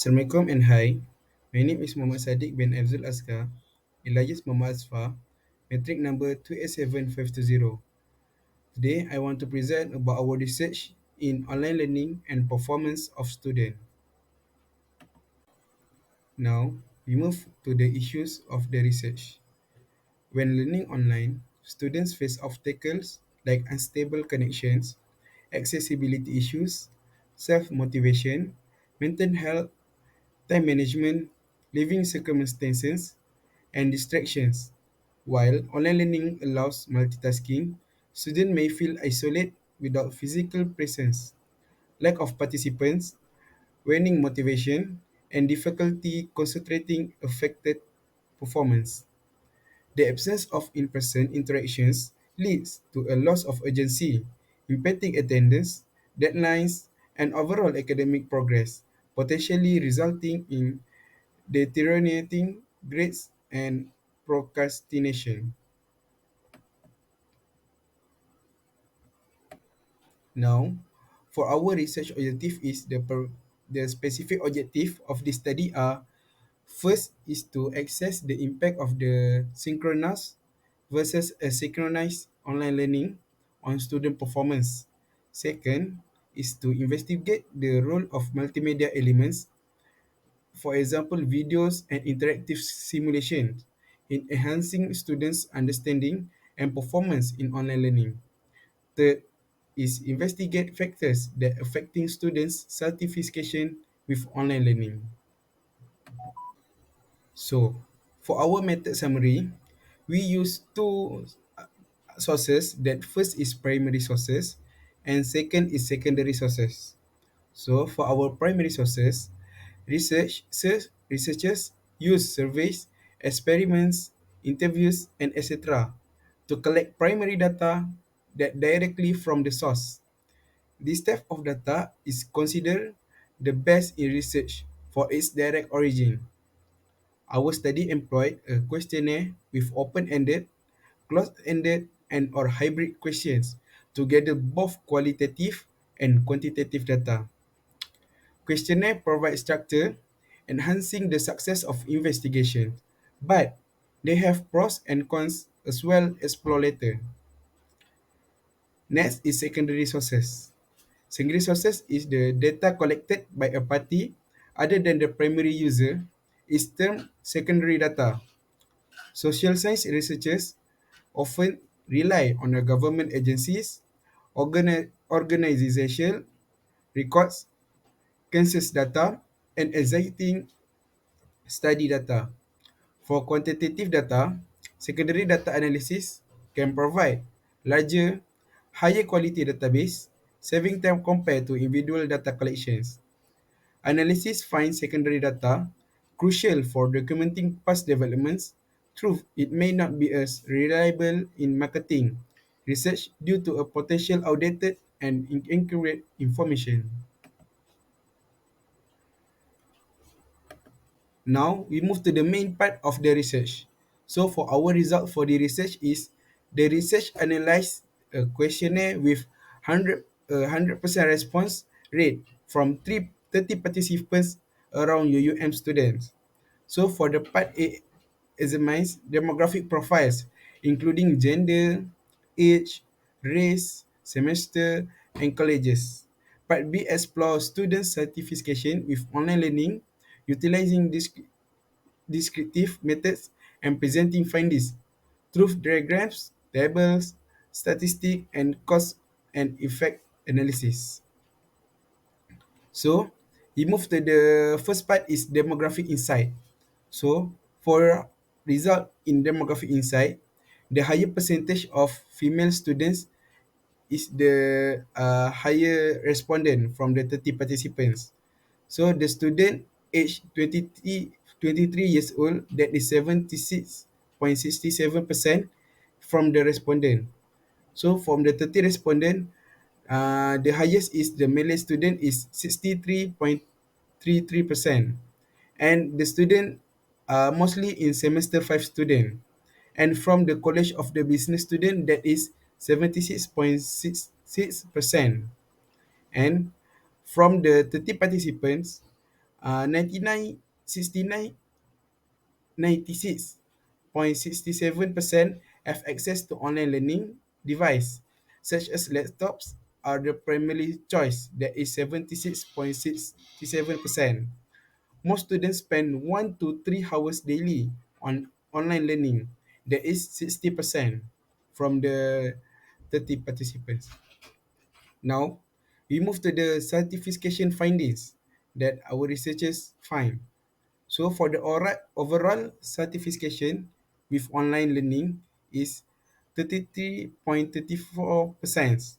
Assalamualaikum and hi. My name is Muhammad Sadiq bin Abdul Askar, alias Muhammad Asfa, metric number 287520. Today, I want to present about our research in online learning and performance of students. Now, we move to the issues of the research. When learning online, students face obstacles like unstable connections, accessibility issues, self-motivation, mental health, time management, living circumstances, and distractions. While online learning allows multitasking, students may feel isolated without physical presence, lack of participants, waning motivation, and difficulty concentrating affected performance. The absence of in-person interactions leads to a loss of urgency, impacting attendance, deadlines, and overall academic progress, potentially resulting in deteriorating grades and procrastination. Now, for our research objective is the specific objective of this study are: first is to assess the impact of the synchronous versus asynchronous online learning on student performance. Second is to investigate the role of multimedia elements, for example, videos and interactive simulations, in enhancing students' understanding and performance in online learning. Third is investigate factors that affecting students' satisfaction with online learning. So, for our method summary, we use two sources. That first is primary sources and second is secondary sources. So, for our primary sources, researchers use surveys, experiments, interviews, and etc. to collect primary data that directly from the source. This type of data is considered the best in research for its direct origin. Our study employed a questionnaire with open-ended, closed-ended, and or hybrid questions to gather both qualitative and quantitative data. Questionnaire provide structure, enhancing the success of investigation, but they have pros and cons as well as explore later. Next is secondary sources. Secondary sources is the data collected by a party other than the primary user is termed secondary data. Social science researchers often rely on the government agencies, organization records, census data, and existing study data. For quantitative data, secondary data analysis can provide larger, higher quality database, saving time compared to individual data collections. Analysis finds secondary data crucial for documenting past developments. Truth, it may not be as reliable in marketing research due to a potential outdated and inaccurate information. Now we move to the main part of the research. So for our result for the research is the research analyzed a questionnaire with 100% response rate from 30 participants around UUM students. So for the part A examines demographic profiles including gender, age, race, semester, and colleges. Part B explores student certification with online learning utilizing descriptive methods and presenting findings, truth diagrams, tables, statistics, and cause and effect analysis. So we move to the first part is demographic insight. So for result in demographic insight, the higher percentage of female students is the higher respondent from the 30 participants. So the student age 23 years old, that is 76.67% from the respondent. So from the 30 respondent, the highest is the Malay student is 63.33%. And the student mostly in semester 5 student. And from the College of the Business student, that is 76.66%. And from the 30 participants, 99, 69, 96.67% have access to online learning device, such as laptops are the primary choice. That is 76.67%. Most students spend 1 to 3 hours daily on online learning. That is 60% from the 30 participants. Now, we move to the certification findings that our researchers find. So for the overall certification with online learning is 33.34%.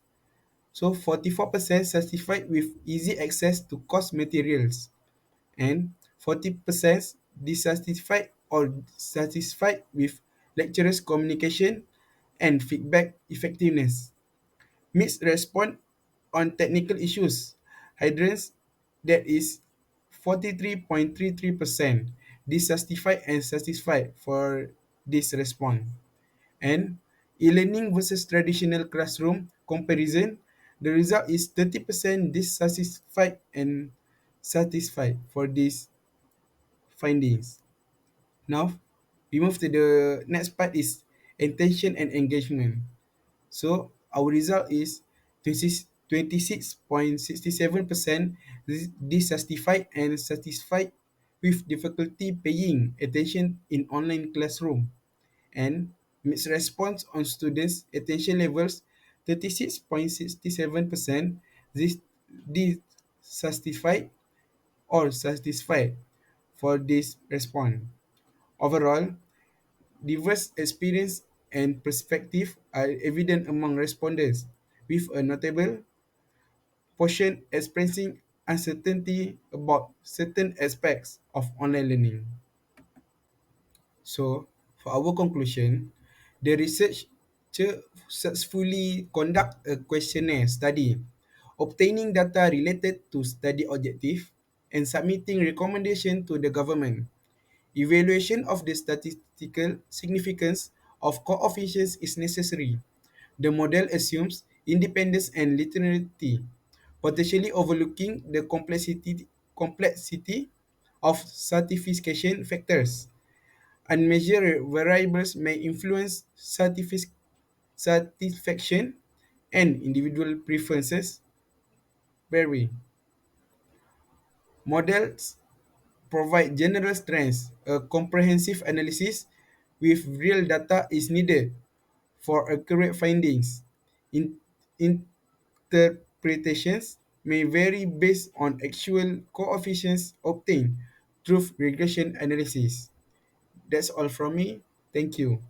So 44% certified with easy access to course materials and 40% dissatisfied or satisfied with lecturers' communication and feedback effectiveness. Mixed response on technical issues. Hydrants, that is 43.33% dissatisfied and satisfied for this response. And e-learning versus traditional classroom comparison, the result is 30% dissatisfied and satisfied for these findings. Now, we move to the next part is attention and engagement. So our result is 26.67% dissatisfied and satisfied with difficulty paying attention in online classroom, and mixed response on students' attention levels 36.67% dissatisfied or satisfied for this response. Overall, diverse experience and perspective are evident among respondents, with a notable portion expressing uncertainty about certain aspects of online learning. So, for our conclusion, the researcher successfully conduct a questionnaire study, obtaining data related to study objective, and submitting recommendation to the government. Evaluation of the statistical significance of coefficients is necessary. The model assumes independence and linearity, potentially overlooking the complexity of certification factors. Unmeasured variables may influence satisfaction, and individual preferences vary. Models provide general strengths. A comprehensive analysis with real data is needed for accurate findings. In- Interpretations may vary based on actual coefficients obtained through regression analysis. That's all from me. Thank you.